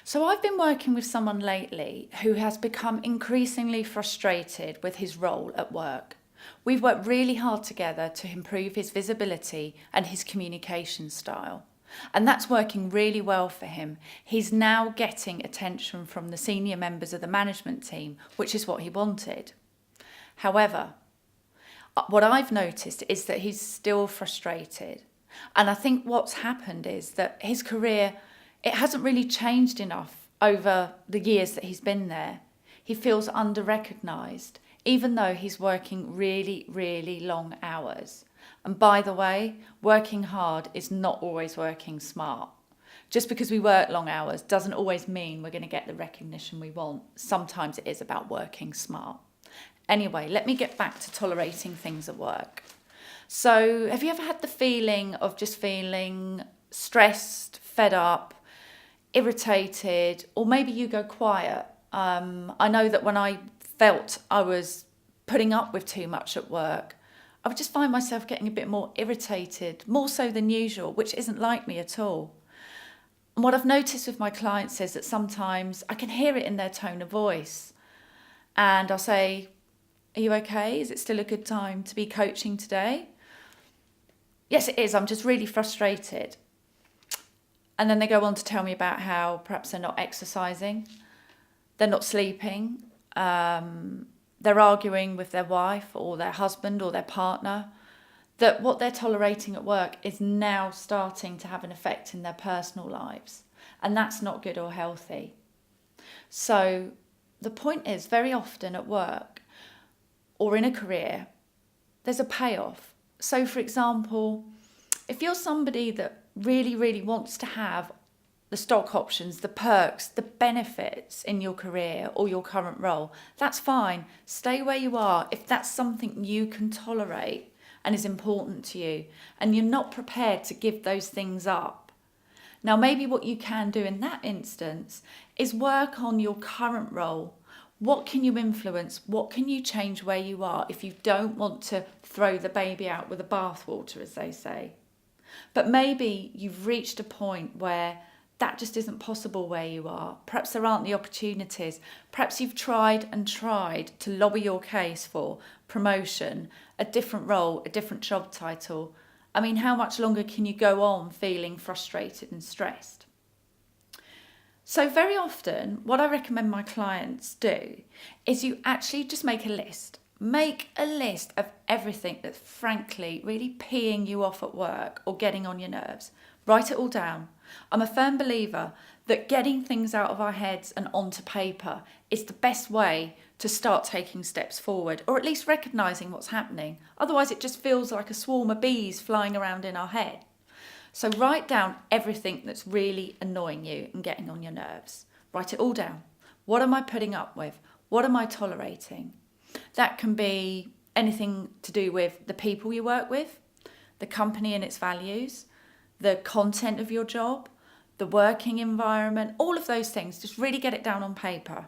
So I've been working with someone lately who has become increasingly frustrated with his role at work. We've worked really hard together to improve his visibility and his communication style. And that's working really well for him. He's now getting attention from the senior members of the management team, which is what he wanted. However, what I've noticed is that he's still frustrated. And I think what's happened is that his career, it hasn't really changed enough over the years that he's been there. He feels under-recognised, even though he's working really, really long hours. And by the way, working hard is not always working smart. Just because we work long hours doesn't always mean we're going to get the recognition we want. Sometimes it is about working smart. Anyway, let me get back to tolerating things at work. So, have you ever had the feeling of just feeling stressed, fed up, irritated, or maybe you go quiet? I know that when I felt I was putting up with too much at work, I would just find myself getting a bit more irritated, more so than usual, which isn't like me at all. And what I've noticed with my clients is that sometimes I can hear it in their tone of voice. And I'll say, "Are you okay? Is it still a good time to be coaching today?" "Yes, it is. I'm just really frustrated." And then they go on to tell me about how perhaps they're not exercising, they're not sleeping, they're arguing with their wife or their husband or their partner, that what they're tolerating at work is now starting to have an effect in their personal lives. And that's not good or healthy. So the point is, very often at work or in a career, there's a payoff. So for example, if you're somebody that really, really wants to have the stock options, the perks, the benefits in your career or your current role, that's fine. Stay where you are if that's something you can tolerate and is important to you, and you're not prepared to give those things up. Now, maybe what you can do in that instance is work on your current role. What can you influence? What can you change where you are if you don't want to throw the baby out with the bathwater, as they say? But maybe you've reached a point where that just isn't possible where you are. Perhaps there aren't the opportunities. Perhaps you've tried and tried to lobby your case for promotion, a different role, a different job title. I mean, how much longer can you go on feeling frustrated and stressed? So very often, what I recommend my clients do is you actually just make a list. Make a list of everything that's frankly really peeing you off at work or getting on your nerves. Write it all down. I'm a firm believer that getting things out of our heads and onto paper is the best way to start taking steps forward, or at least recognising what's happening. Otherwise, it just feels like a swarm of bees flying around in our head. So write down everything that's really annoying you and getting on your nerves. Write it all down. What am I putting up with? What am I tolerating? That can be anything to do with the people you work with, the company and its values, the content of your job, the working environment, all of those things. Just really get it down on paper.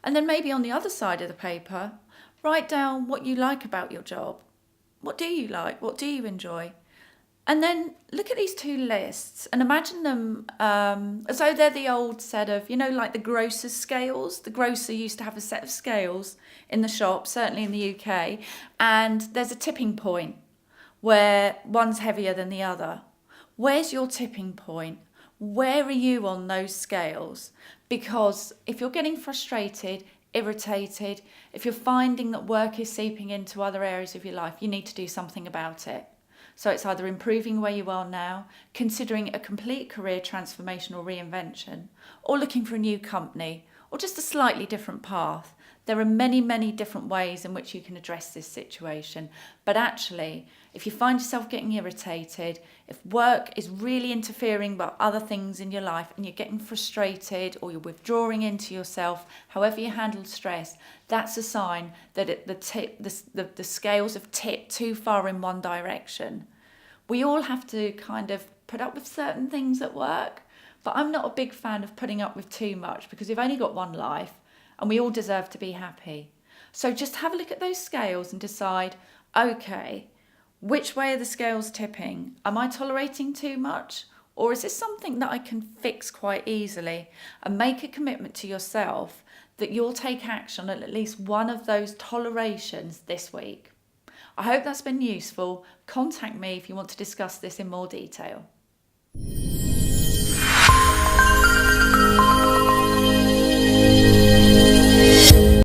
And then maybe on the other side of the paper, write down what you like about your job. What do you like? What do you enjoy? And then look at these two lists and imagine them as though they're the old set of, like the grocer's scales. The grocer used to have a set of scales in the shop, certainly in the UK, and there's a tipping point where one's heavier than the other. Where's your tipping point? Where are you on those scales? Because if you're getting frustrated, irritated, if you're finding that work is seeping into other areas of your life, you need to do something about it. So it's either improving where you are now, considering a complete career transformation or reinvention, or looking for a new company, or just a slightly different path. There are many, many different ways in which you can address this situation. But actually, if you find yourself getting irritated, if work is really interfering with other things in your life and you're getting frustrated or you're withdrawing into yourself, however you handle stress, that's a sign that the scales have tipped too far in one direction. We all have to kind of put up with certain things at work, but I'm not a big fan of putting up with too much because we've only got one life. And we all deserve to be happy. So just have a look at those scales and decide, okay, which way are the scales tipping? Am I tolerating too much? Or is this something that I can fix quite easily? And make a commitment to yourself that you'll take action on at least one of those tolerations this week. I hope that's been useful. Contact me if you want to discuss this in more detail.